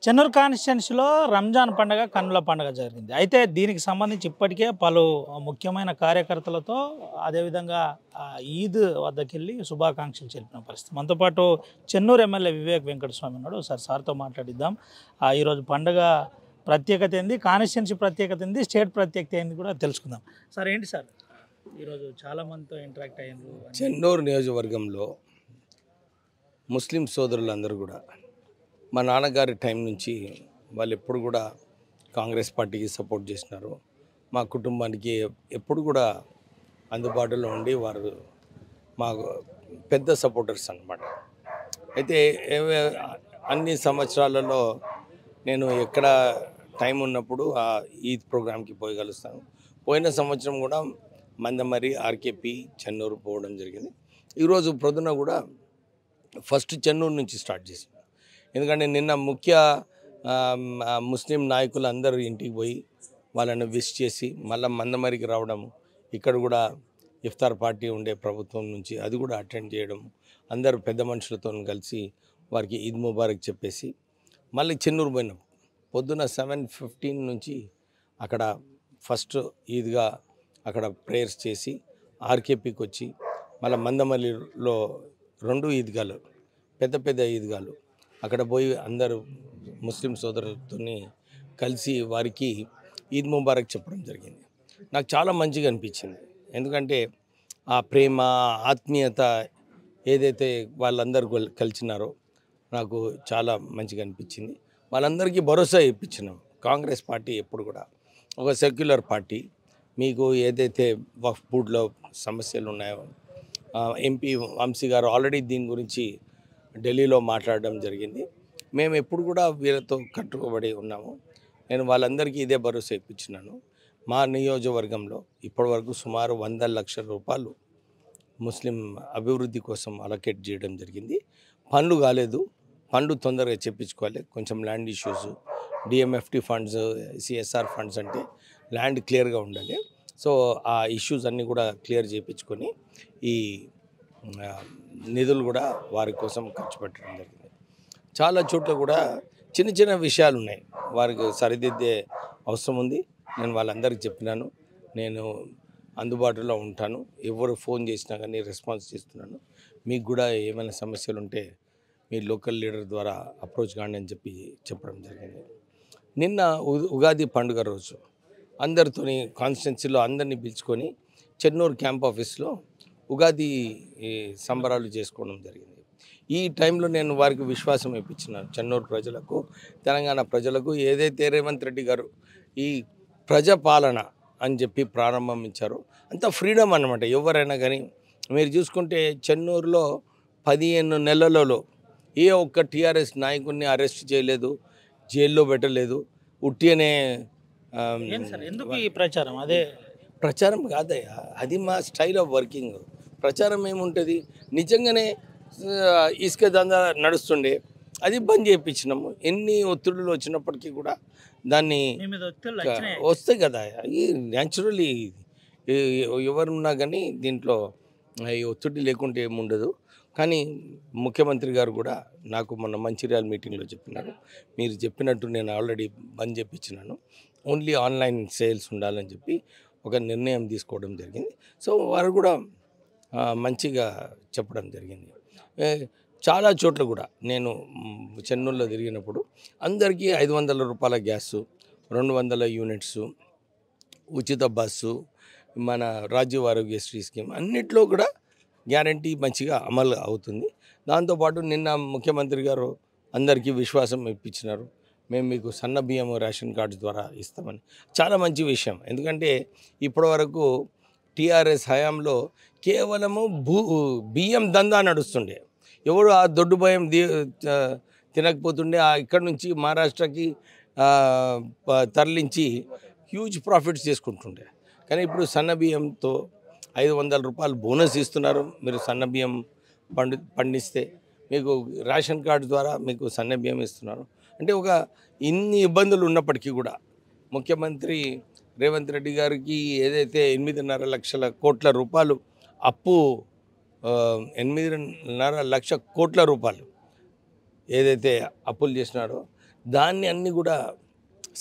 చెన్నూరు కాన్స్టిట్యున్సీలో రంజాన్ పండుగ కన్నుల పండుగ జరిగింది. అయితే దీనికి సంబంధించి ఇప్పటికే పలు ముఖ్యమైన కార్యకర్తలతో అదేవిధంగా ఈద్ వద్దకెళ్ళి శుభాకాంక్షలు తెలిపిన పరిస్థితి. మనతో పాటు చెన్నూరు ఎమ్మెల్యే వివేక్ వెంకటస్వామి ఉన్నాడు. ఒకసారి సార్తో మాట్లాడిద్దాం. ఈరోజు పండుగ ప్రత్యేకత ఏంది, కాన్స్టిట్యున్సీ ప్రత్యేకత ఏంది, స్టేట్ ప్రత్యేకత ఏంది కూడా తెలుసుకుందాం. సార్ ఏంటి సార్ ఈరోజు చాలామందితో ఇంటరాక్ట్ అయ్యారు? చెన్నూరు నియోజకవర్గంలో ముస్లిం సోదరులందరూ కూడా మా నాన్నగారి టైం నుంచి వాళ్ళు ఎప్పుడు కూడా కాంగ్రెస్ పార్టీకి సపోర్ట్ చేసినారు. మా కుటుంబానికి ఎప్పుడు కూడా అందుబాటులో ఉండి వారు మాకు పెద్ద సపోర్టర్స్ అన్నమాట. అయితే అన్ని సంవత్సరాలలో నేను ఎక్కడ టైం ఉన్నప్పుడు ఆ ఈద్ ప్రోగ్రామ్కి పోయి కలుస్తాను. పోయిన సంవత్సరం కూడా మందమరి ఆర్కేపీ చెన్నూరు పోవడం జరిగింది. ఈరోజు ప్రొద్దున కూడా ఫస్ట్ చెన్నూరు నుంచి స్టార్ట్ చేసాం. ఎందుకంటే నిన్న ముఖ్య ముస్లిం నాయకులు అందరూ ఇంటికి పోయి వాళ్ళని విష్ చేసి మళ్ళీ మందమరికి రావడము, ఇక్కడ కూడా ఇఫ్తార్ పార్టీ ఉండే ప్రభుత్వం నుంచి అది కూడా అటెండ్ చేయడం, అందరూ పెద్ద మనుషులతో కలిసి వారికి ఈద్ ముబారక్ చెప్పేసి మళ్ళీ చెన్నూరు పోయినాం. పొద్దున 7:15 నుంచి అక్కడ ఫస్ట్ ఈద్గా అక్కడ ప్రేయర్స్ చేసి ఆర్కేపీకి వచ్చి మళ్ళీ మందమల్లిలో 2 ఈద్గాలు పెద్ద పెద్ద ఈద్గాలు అక్కడ పోయి అందరూ ముస్లిం సోదరులతో కలిసి వారికి ఈద్ ముబారక్ చెప్పడం జరిగింది. నాకు చాలా మంచిగా అనిపించింది. ఎందుకంటే ఆ ప్రేమ ఆత్మీయత ఏదైతే వాళ్ళందరూ కలిసినారో నాకు చాలా మంచిగా అనిపించింది. వాళ్ళందరికీ భరోసా ఇప్పించినాం. కాంగ్రెస్ పార్టీ ఎప్పుడు కూడా ఒక సెక్యులర్ పార్టీ. మీకు ఏదైతే వక్ఫ్ బోర్డులో సమస్యలు ఉన్నాయో ఎంపీ వంశీ గారు ఆల్రెడీ దీని గురించి ఢిల్లీలో మాట్లాడడం జరిగింది. మేము ఎప్పుడు కూడా వీళ్ళతో కట్టుకోబడి ఉన్నాము. నేను వాళ్ళందరికీ ఇదే భరోసా ఇప్పించినాను. మా నియోజకవర్గంలో ఇప్పటివరకు సుమారు 100 లక్షల రూపాయలు ముస్లిం అభివృద్ధి కోసం అలొకేట్ చేయడం జరిగింది. పనులు కాలేదు, పనులు తొందరగా చెప్పించుకోవాలి. కొంచెం land issues, DMFT funds, CSR funds అంటే ల్యాండ్ క్లియర్గా ఉండాలి. సో ఆ ఇష్యూస్ అన్నీ కూడా క్లియర్ చేయించుకొని ఈ నిధులు కూడా వారి కోసం ఖర్చు పెట్టడం జరిగింది. చాలా చోట్ల కూడా చిన్న చిన్న విషయాలు ఉన్నాయి, వారికి సరిదిద్దే అవసరం ఉంది. నేను వాళ్ళందరికీ చెప్పినాను, నేను అందుబాటులో ఉంటాను, ఎవరు ఫోన్ చేసినా కానీ రెస్పాన్స్ చేస్తున్నాను. మీకు కూడా ఏమైనా సమస్యలు ఉంటే మీ లోకల్ లీడర్ ద్వారా అప్రోచ్ కాండి అని చెప్పడం జరిగింది. నిన్న ఉగాది పండుగ రోజు అందరితోని కాన్స్టిట్యున్సీలో అందరినీ పిలుచుకొని చెన్నూరు క్యాంప్ ఆఫీస్లో ఉగాది సంబరాలు చేసుకోవడం జరిగింది. ఈ టైంలో నేను వారికి విశ్వాసం ఇప్పించినాను. చెన్నూరు ప్రజలకు, తెలంగాణ ప్రజలకు ఏదైతే రేవంత్ రెడ్డి గారు ఈ ప్రజాపాలన అని చెప్పి ప్రారంభించారో అంత ఫ్రీడమ్ అన్నమాట. ఎవరైనా కానీ మీరు చూసుకుంటే చెన్నూరులో 15 నెలలలో ఏ ఒక్క టీఆర్ఎస్ నాయకుడిని అరెస్ట్ చేయలేదు, జైల్లో పెట్టలేదు. ఉట్టినే ఎందుకు ఈ ప్రచారం? అదే ప్రచారం కాదయ్యా, అది మా స్టైల్ ఆఫ్ వర్కింగ్. ప్రచారం ఏముంటుంది, నిజంగానే ఇసుక దందా నడుస్తుండే, అది బంద్ చేయించినాము. ఎన్ని ఒత్తిడులు వచ్చినప్పటికీ కూడా దాన్ని వస్తాయి కదా, ఈ న్యాచురలీ ఎవరున్నా కానీ దీంట్లో ఈ ఒత్తిడి లేకుంటే ఏముండదు. కానీ ముఖ్యమంత్రి గారు కూడా నాకు మొన్న మంచిర్యాల మీటింగ్లో చెప్పినారు, మీరు చెప్పినట్టు నేను ఆల్రెడీ బంద్ చేయించినాను, ఓన్లీ ఆన్లైన్ సేల్స్ ఉండాలని చెప్పి ఒక నిర్ణయం తీసుకోవడం జరిగింది. సో వారు కూడా మంచిగా చెప్పడం జరిగింది. చాలా చోట్ల కూడా నేను చెన్నూరులో తిరిగినప్పుడు అందరికీ 500 రూపాయల గ్యాసు, 200 యూనిట్స్, ఉచిత బస్సు, మన రాజీవ్ ఆరోగ్యశ్రీ స్కీమ్ అన్నిట్లో కూడా గ్యారంటీ మంచిగా అమలు అవుతుంది. దాంతోపాటు నిన్న ముఖ్యమంత్రి గారు అందరికీ విశ్వాసం ఇప్పించినారు, మేము మీకు సన్న బియ్యం రేషన్ కార్డ్స్ ద్వారా ఇస్తామని. చాలా మంచి విషయం. ఎందుకంటే ఇప్పటివరకు టీఆర్ఎస్ హయాంలో కేవలము బియ్యం దందా నడుస్తుండే, ఎవరు ఆ దొడ్డు బియ్యం తినకపోతుండే. ఇక్కడి నుంచి మహారాష్ట్రకి తరలించి హ్యూజ్ ప్రాఫిట్స్ చేసుకుంటుండే. కానీ ఇప్పుడు సన్న బియ్యంతో 500 రూపాయలు బోనస్ ఇస్తున్నారు. మీరు సన్న బియ్యం పండిస్తే మీకు రేషన్ కార్డు ద్వారా మీకు సన్న బియ్యం ఇస్తున్నారు. అంటే ఒక ఇన్ని ఇబ్బందులు ఉన్నప్పటికీ కూడా ముఖ్యమంత్రి రేవంత్ రెడ్డి గారికి ఏదైతే 8.5 లక్షల కోట్ల రూపాయలు అప్పు 8.5 లక్షల కోట్ల రూపాయలు ఏదైతే అప్పులు చేసినాడో దాన్ని అన్నీ కూడా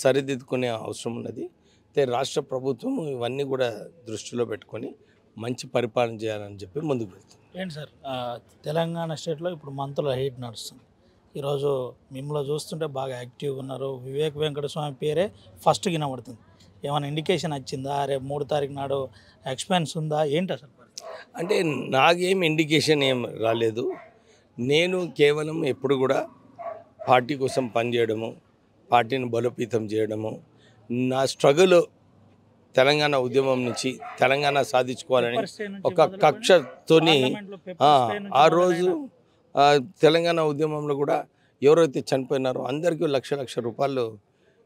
సరిదిద్దుకునే అవసరం ఉన్నది. అయితే రాష్ట్ర ప్రభుత్వం ఇవన్నీ కూడా దృష్టిలో పెట్టుకొని మంచి పరిపాలన చేయాలని చెప్పి ముందుకు వెళ్తుంది. ఏంటి సార్ తెలంగాణ స్టేట్లో ఇప్పుడు మంత్రుల హీట్ నడుస్తుంది. ఈరోజు మిమ్మల్ని చూస్తుంటే బాగా యాక్టివ్గా ఉన్నారు. వివేక్ వెంకటస్వామి పేరే ఫస్ట్ వినబడుతుంది. ఏమైనా ఇండికేషన్ వచ్చిందా? రేపు 3 తారీఖు నాడు ఎక్స్పెన్స్ ఉందా? ఏంటి అసలు? అంటే నాకేం ఇండికేషన్ ఏం రాలేదు. నేను కేవలం ఎప్పుడు కూడా పార్టీ కోసం పనిచేయడము, పార్టీని బలోపేతం చేయడము, నా స్ట్రగుల్ తెలంగాణ ఉద్యమం నుంచి తెలంగాణ సాధించుకోవాలని ఒక కక్షతోని ఆ రోజు తెలంగాణ ఉద్యమంలో కూడా ఎవరైతే చనిపోయినారో అందరికీ లక్ష రూపాయలు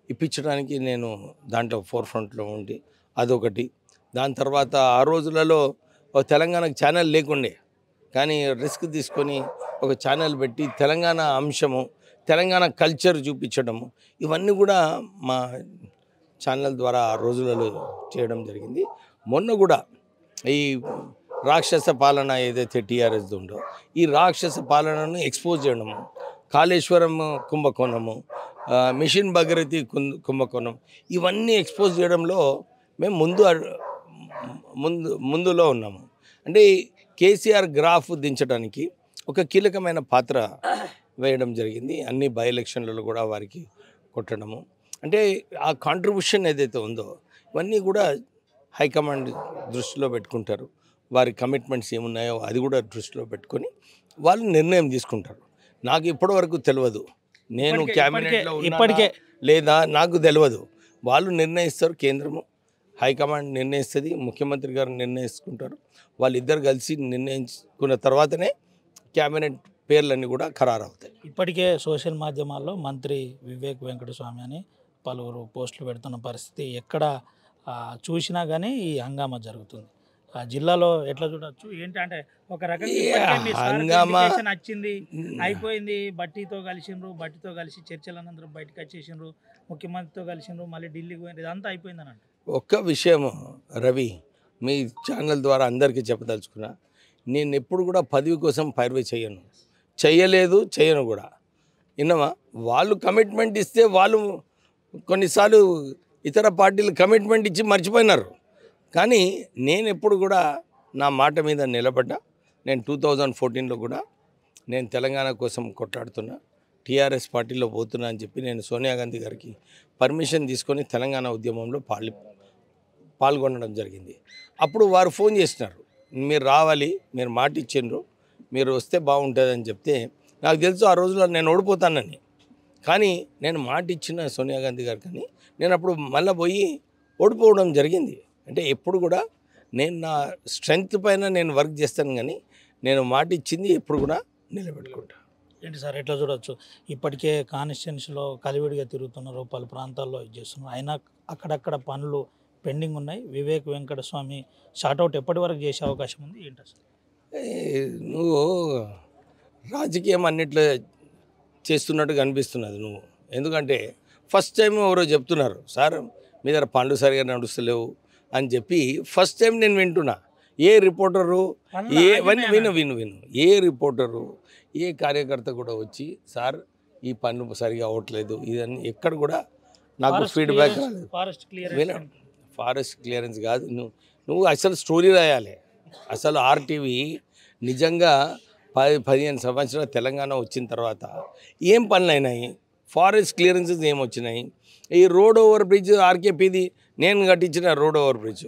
ఇప్పించడానికి నేను దాంట్లో ఫోర్ఫ్రంట్లో ఉండి అదొకటి. దాని తర్వాత ఆ రోజులలో తెలంగాణకు ఛానల్ లేకుండే, కానీ రిస్క్ తీసుకొని ఒక ఛానల్ పెట్టి తెలంగాణ అంశము, తెలంగాణ కల్చర్ చూపించడము, ఇవన్నీ కూడా మా ఛానల్ ద్వారా ఆ రోజులలో చేయడం జరిగింది. మొన్న కూడా ఈ రాక్షస పాలన ఏదైతే టీఆర్ఎస్ ఉందో ఈ రాక్షస పాలనను ఎక్స్పోజ్ చేయడము, కాళేశ్వరం కుంభకోణము, మిషన్ భగీరథి కుంభకోణం, ఇవన్నీ ఎక్స్పోజ్ చేయడంలో మేము ముందులో ఉన్నాము. అంటే కేసీఆర్ గ్రాఫ్ దించడానికి ఒక కీలకమైన పాత్ర వేయడం జరిగింది. అన్ని బై ఎలక్షన్లలో కూడా వారికి కొట్టడము, అంటే ఆ కాంట్రిబ్యూషన్ ఏదైతే ఉందో ఇవన్నీ కూడా హైకమాండ్ దృష్టిలో పెట్టుకుంటారు. వారి కమిట్మెంట్స్ ఏమున్నాయో అది కూడా దృష్టిలో పెట్టుకొని వాళ్ళు నిర్ణయం తీసుకుంటారు. నాకు ఇప్పటివరకు తెలియదు, నేను క్యాబినెట్లో ఇప్పటికే లేదా నాకు తెలియదు. వాళ్ళు నిర్ణయిస్తారు, కేంద్రము హైకమాండ్ నిర్ణయిస్తుంది, ముఖ్యమంత్రి గారు నిర్ణయించుకుంటారు. వాళ్ళిద్దరు కలిసి నిర్ణయించుకున్న తర్వాతనే క్యాబినెట్ పేర్లన్నీ కూడా ఖరారు అవుతాయి. ఇప్పటికే సోషల్ మాధ్యమాల్లో మంత్రి వివేక్ వెంకటస్వామి అని పలువురు పోస్టులు పెడుతున్న పరిస్థితి ఎక్కడ చూసినా కానీ ఈ హంగామా జరుగుతుంది. ఆ జిల్లాలో ఎట్లా చూడొచ్చు ఏంటంటే ఒక రకంగా వచ్చింది, అయిపోయింది, బట్టితో కలిసి చర్చల అనంతరం బయటకు వచ్చేసిండ్రు, ముఖ్యమంత్రితో కలిసిండ్రు, మళ్ళీ ఢిల్లీకి పోయింది, ఇదంతా అయిపోయిందని అంట. ఒక్క విషయం రవి, మీ ఛానల్ ద్వారా అందరికీ చెప్పదలుచుకున్నా, నేను ఎప్పుడు కూడా పదవి కోసం పైరవి చేయను కూడా. విన్నామా? వాళ్ళు కమిట్మెంట్ ఇస్తే వాళ్ళు కొన్నిసార్లు ఇతర పార్టీలు కమిట్మెంట్ ఇచ్చి మర్చిపోయినారు. కానీ నేను ఎప్పుడు కూడా నా మాట మీద నిలబడ్డా. నేను 2014లో కూడా నేను తెలంగాణ కోసం కొట్లాడుతున్నా, టీఆర్ఎస్ పార్టీలో పోతున్నా అని చెప్పి నేను సోనియా గాంధీ గారికి పర్మిషన్ తీసుకొని తెలంగాణ ఉద్యమంలో పాల్గొనడం జరిగింది. అప్పుడు వారు ఫోన్ చేసినారు, మీరు రావాలి, మీరు మాట ఇచ్చిండ్రు, మీరు వస్తే బాగుంటుందని చెప్తే నాకు తెలుసు ఆ రోజుల్లో నేను ఓడిపోతానని. కానీ నేను మాట ఇచ్చిన సోనియా గాంధీ గారు, కానీ నేను అప్పుడు మళ్ళీ పోయి ఓడిపోవడం జరిగింది. అంటే ఎప్పుడు కూడా నేను నా స్ట్రెంగ్త్ పైన నేను వర్క్ చేస్తాను, కానీ నేను మాట ఇచ్చింది ఎప్పుడు కూడా నిలబెట్టుకుంటా. ఏంటి సార్ ఎట్లా చూడొచ్చు? ఇప్పటికే కాన్స్టిట్యున్సీలో కలివిడిగా తిరుగుతున్నారు, పలు ప్రాంతాల్లో ఇది చేస్తున్నారు, అయినా అక్కడక్కడ పనులు పెండింగ్ ఉన్నాయి. వివేక్ వెంకటస్వామి షార్ట్అవుట్ ఎప్పటి వరకు చేసే అవకాశం ఉంది ఏంటి అసలు? నువ్వు రాజకీయం అన్నిట్లో చేస్తున్నట్టుగా అనిపిస్తున్నది నువ్వు. ఎందుకంటే ఫస్ట్ టైం ఎవరో చెప్తున్నారు, సార్ మీ దగ్గర పనులు సరిగా నడుస్తలేవు అని చెప్పి ఫస్ట్ టైం నేను వింటున్నా. ఏ రిపోర్టరు విను ఏ రిపోర్టరు ఏ కార్యకర్త కూడా వచ్చి సార్ ఈ పన్ను సరిగా అవ్వట్లేదు ఇదని ఎక్కడ కూడా నాకు ఫీడ్బ్యాక్ రాలేదు. ఫారెస్ట్ క్లియరెన్స్ కాదు, నువ్వు అసలు స్టోరీ రాయాలి. అసలు ఆర్టీవీ నిజంగా 10-15 సంవత్సరాలు తెలంగాణ వచ్చిన తర్వాత ఏం పనులు అయినాయి, ఫారెస్ట్ క్లియరెన్సెస్ ఏం వచ్చినాయి, ఈ రోడ్ ఓవర్ బ్రిడ్జ్ ఆర్కేపీది నేను కట్టించిన రోడ్ ఓవర్ బ్రిడ్జ్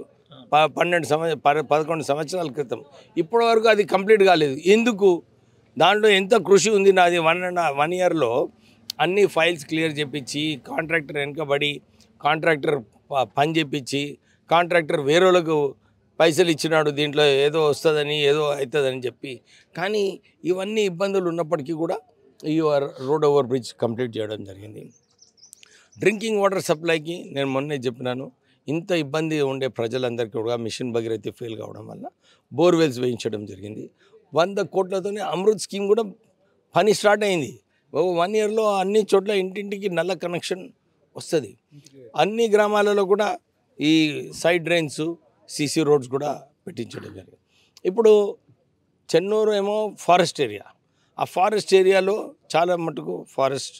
11 సంవత్సరాల క్రితం ఇప్పటి వరకు అది కంప్లీట్ కాలేదు. ఎందుకు? దాంట్లో ఎంత కృషి ఉంది నాది. 1 ఇయర్లో అన్ని ఫైల్స్ క్లియర్ చేపించి కాంట్రాక్టర్ వెనుకబడి కాంట్రాక్టర్ పని చేపించి కాంట్రాక్టర్ వేరేలకు పైసలు ఇచ్చినాడు, దీంట్లో ఏదో వస్తుందని ఏదో అవుతుందని చెప్పి. కానీ ఇవన్నీ ఇబ్బందులు ఉన్నప్పటికీ కూడా ఈ రోడ్ ఓవర్ బ్రిడ్జ్ కంప్లీట్ చేయడం జరిగింది. డ్రింకింగ్ వాటర్ సప్లైకి నేను మొన్నే చెప్పినాను, ఇంత ఇబ్బంది ఉండే ప్రజలందరికీ కూడా మిషన్ భగీరథి ఫెయిల్ కావడం వల్ల బోర్వెల్స్ వేయించడం జరిగింది. 100 కోట్లతోనే అమృత్ స్కీమ్ కూడా పని స్టార్ట్ అయింది. 1 ఇయర్లో అన్ని చోట్ల ఇంటింటికి నల్ల కనెక్షన్ వస్తుంది. అన్ని గ్రామాలలో కూడా ఈ సైడ్ డ్రైన్స్ సీసీ రోడ్స్ కూడా పెట్టించడం జరిగింది. ఇప్పుడు చెన్నూరు ఏమో ఫారెస్ట్ ఏరియా, ఆ ఫారెస్ట్ ఏరియాలో చాలా మటుకు ఫారెస్ట్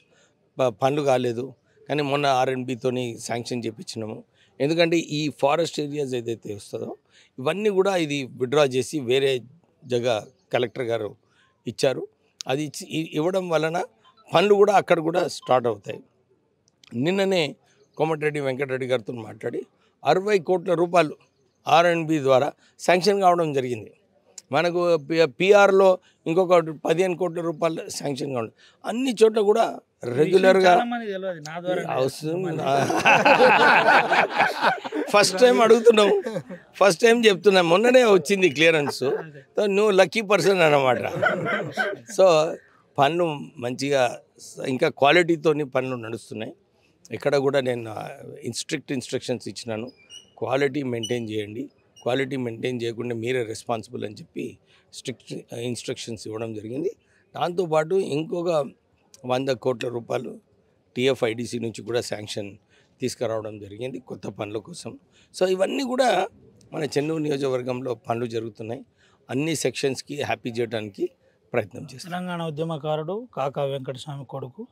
పనులు కాలేదు. కానీ మొన్న R&Bతోని శాంక్షన్ చేయించినాము. ఎందుకంటే ఈ ఫారెస్ట్ ఏరియాస్ ఏదైతే వస్తుందో ఇవన్నీ కూడా ఇది విత్డ్రా చేసి వేరే కలెక్టర్ గారు ఇచ్చారు. అది ఇవ్వడం వలన పనులు కూడా అక్కడ కూడా స్టార్ట్ అవుతాయి. నిన్ననే కోమటిరెడ్డి వెంకటరెడ్డి గారితో మాట్లాడి 60 కోట్ల రూపాయలు R&B ద్వారా శాంక్షన్ కావడం జరిగింది. మనకు PRలో ఇంకొక 15 కోట్ల రూపాయలు శాంక్షన్ కావడం, అన్ని చోట్ల కూడా రెగ్యులర్గా అవసరం. ఫస్ట్ టైం అడుగుతున్నావు, ఫస్ట్ టైం చెప్తున్నా. మొన్ననే వచ్చింది క్లియరెన్స్. నువ్వు లక్కీ పర్సన్ అన్నమాట. సో పనులు మంచిగా ఇంకా క్వాలిటీతోని పనులు నడుస్తున్నాయి. ఇక్కడ కూడా నేను స్ట్రిక్ట్ ఇన్స్ట్రక్షన్స్ ఇచ్చినాను. క్వాలిటీ మెయింటైన్ చేయండి, క్వాలిటీ మెయింటైన్ చేయకుండా మీరే రెస్పాన్సిబుల్ అని చెప్పి స్ట్రిక్ట్ ఇన్స్ట్రక్షన్స్ ఇవ్వడం జరిగింది. దాంతోపాటు ఇంకొక 100 కోట్ల రూపాయలు TFIDC నుంచి కూడా శాంక్షన్ తీసుకురావడం జరిగింది కొత్త పనుల కోసం. సో ఇవన్నీ కూడా మన చెన్నూరు నియోజకవర్గంలో పనులు జరుగుతున్నాయి. అన్ని సెక్షన్స్కి హ్యాపీ చేయడానికి ప్రయత్నం చేస్తాం. తెలంగాణ ఉద్యమకారుడు కాకా వెంకటస్వామి కొడుకు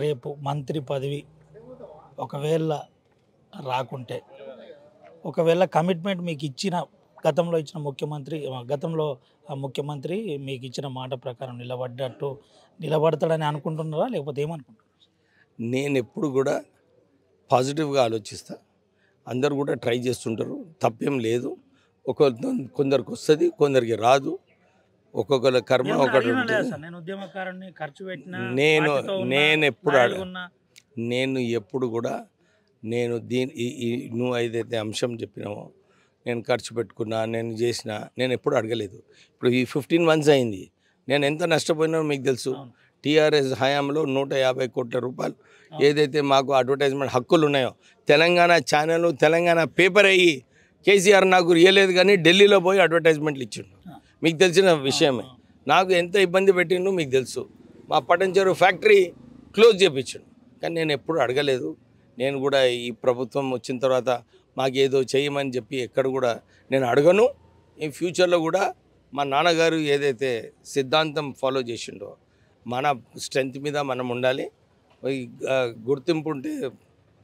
రేపు మంత్రి పదవి ఒకవేళ రాకుంటే, ఒకవేళ కమిట్మెంట్ మీకు ఇచ్చిన గతంలో ఇచ్చిన ముఖ్యమంత్రి మీకు ఇచ్చిన మాట ప్రకారం నిలబడతాడని అనుకుంటున్నారా, లేకపోతే ఏమనుకుంటున్నారు? నేను ఎప్పుడు కూడా పాజిటివ్గా ఆలోచిస్తా. అందరు కూడా ట్రై చేస్తుంటారు, తప్పేం లేదు. కొందరికి వస్తుంది, కొందరికి రాదు. ఒక్కొక్కరి కర్మ ఒకటి. నేను ఎప్పుడు కూడా నువ్వు ఏదైతే అంశం చెప్పినావో నేను ఖర్చు పెట్టుకున్నా, నేను చేసిన, నేను ఎప్పుడు అడగలేదు. ఇప్పుడు ఈ 15 months అయింది, నేను ఎంత నష్టపోయినా మీకు తెలుసు. TRS హయాంలో 150 కోట్ల రూపాయలు ఏదైతే మాకు అడ్వర్టైజ్మెంట్ హక్కులు ఉన్నాయో తెలంగాణ ఛానల్, తెలంగాణ పేపర్ అయ్యి కేసీఆర్ నాకు ఇవ్వలేదు, కానీ ఢిల్లీలో పోయి అడ్వర్టైజ్మెంట్లు ఇచ్చిండు. మీకు తెలిసిన విషయమే. నాకు ఎంత ఇబ్బంది పెట్టిండు మీకు తెలుసు. మా పటంచెరు ఫ్యాక్టరీ క్లోజ్ చేయించాడు, కానీ నేను ఎప్పుడు అడగలేదు. నేను కూడా ఈ ప్రభుత్వం వచ్చిన తర్వాత మాకేదో చేయమని చెప్పి ఎక్కడ కూడా నేను అడగను. ఈ ఫ్యూచర్లో కూడా మా నాన్నగారు ఏదైతే సిద్ధాంతం ఫాలో చేసిండో మన స్ట్రెంత్ మీద మనం ఉండాలి. గుర్తింపు ఉంటే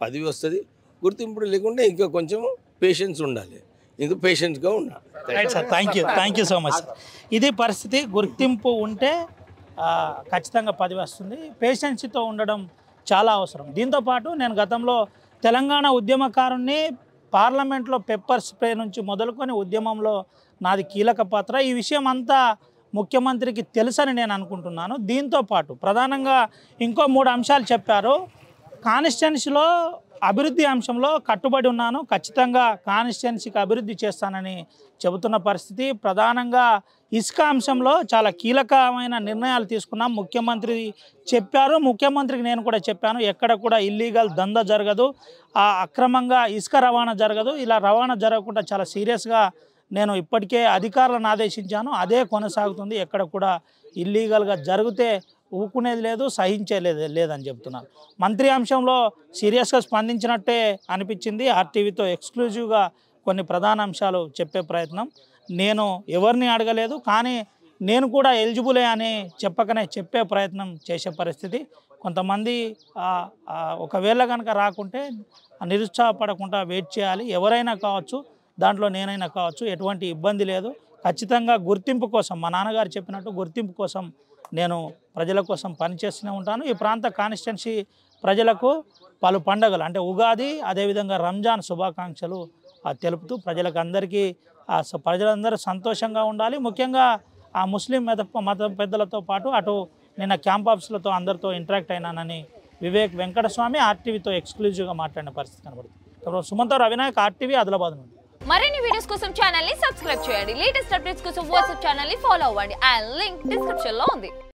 పదవి వస్తుంది, గుర్తింపు లేకుంటే ఇంకా కొంచెం పేషెన్స్ ఉండాలి. ఇది పేషెన్స్గా ఉన్నా. Right sir, thank you so much sir. ఇది పరిస్థితి. గుర్తింపు ఉంటే ఖచ్చితంగా పదవి వస్తుంది. పేషెన్స్తో ఉండడం చాలా అవసరం. దీంతోపాటు నేను గతంలో తెలంగాణ ఉద్యమకారుణ్ణి, పార్లమెంట్లో పెప్పర్ స్ప్రే నుంచి మొదలుకొని ఉద్యమంలో నాది కీలక పాత్ర. ఈ విషయం అంతా ముఖ్యమంత్రికి తెలుసని నేను అనుకుంటున్నాను. దీంతోపాటు ప్రధానంగా ఇంకో 3 అంశాలు చెప్పారు. కాన్స్టిట్యున్సీలో అభివృద్ధి అంశంలో కట్టుబడి ఉన్నాను, ఖచ్చితంగా కాన్స్టిట్యున్సీకి అభివృద్ధి చేస్తానని చెబుతున్న పరిస్థితి. ప్రధానంగా ఇసుక అంశంలో చాలా కీలకమైన నిర్ణయాలు తీసుకున్నాం. ముఖ్యమంత్రి చెప్పారు, ముఖ్యమంత్రికి నేను కూడా చెప్పాను, ఎక్కడ కూడా ఇల్లీగల్ దందా జరగదు, అక్రమంగా ఇసుక రవాణా జరగదు. ఇలా రవాణా జరగకుండా చాలా సీరియస్గా నేను ఇప్పటికే అధికారులను ఆదేశించాను. అదే కొనసాగుతుంది. ఎక్కడ కూడా ఇల్లీగల్గా జరిగితే ఊకునేది లేదు, సహించేది లేదని చెప్తున్నారు. మంత్రి అంశంలో సీరియస్గా స్పందించినట్టే అనిపించింది. ఆర్టీవీతో ఎక్స్క్లూజివ్గా కొన్ని ప్రధాన అంశాలు చెప్పే ప్రయత్నం. నేను ఎవరిని అడగలేదు, కానీ నేను కూడా ఎలిజిబులే అని చెప్పకనే చెప్పే ప్రయత్నం చేసే పరిస్థితి. కొంతమంది ఒకవేళ కనుక రాకుంటే నిరుత్సాహపడకుండా వెయిట్ చేయాలి. ఎవరైనా కావచ్చు, దాంట్లో నేనైనా కావచ్చు, ఎటువంటి ఇబ్బంది లేదు. ఖచ్చితంగా గుర్తింపు కోసం, మా నాన్నగారు చెప్పినట్టు గుర్తింపు కోసం నేను ప్రజల కోసం పనిచేస్తూనే ఉంటాను. ఈ ప్రాంత కాన్స్టిట్యున్సీ ప్రజలకు పలు పండుగలు అంటే ఉగాది, అదేవిధంగా రంజాన్ శుభాకాంక్షలు తెలుపుతూ ప్రజలందరూ సంతోషంగా ఉండాలి. ముఖ్యంగా ఆ ముస్లిం మత పెద్దలతో పాటు అటు నిన్న క్యాంప్ ఆఫీసులతో అందరితో ఇంటరాక్ట్ అయినానని వివేక్ వెంకటస్వామి ఆర్టీవీతో ఎక్స్క్లూజివ్గా మాట్లాడిన పరిస్థితి కనబడుతుంది. సుమంత్ అవినాయక్, ఆర్టీవీ, ఆదిలాబాద్ నుండి. మరిన్ని వీడియోస్ కోసం ఛానల్ ని సబ్స్క్రైబ్ చేయండి. లేటెస్ట్ అప్డేట్స్ కోసం వాట్సాప్ ఛానల్ ని ఫాలో అవ్వండి. ఆ లింక్ డిస్క్రిప్షన్ లో ఉంది.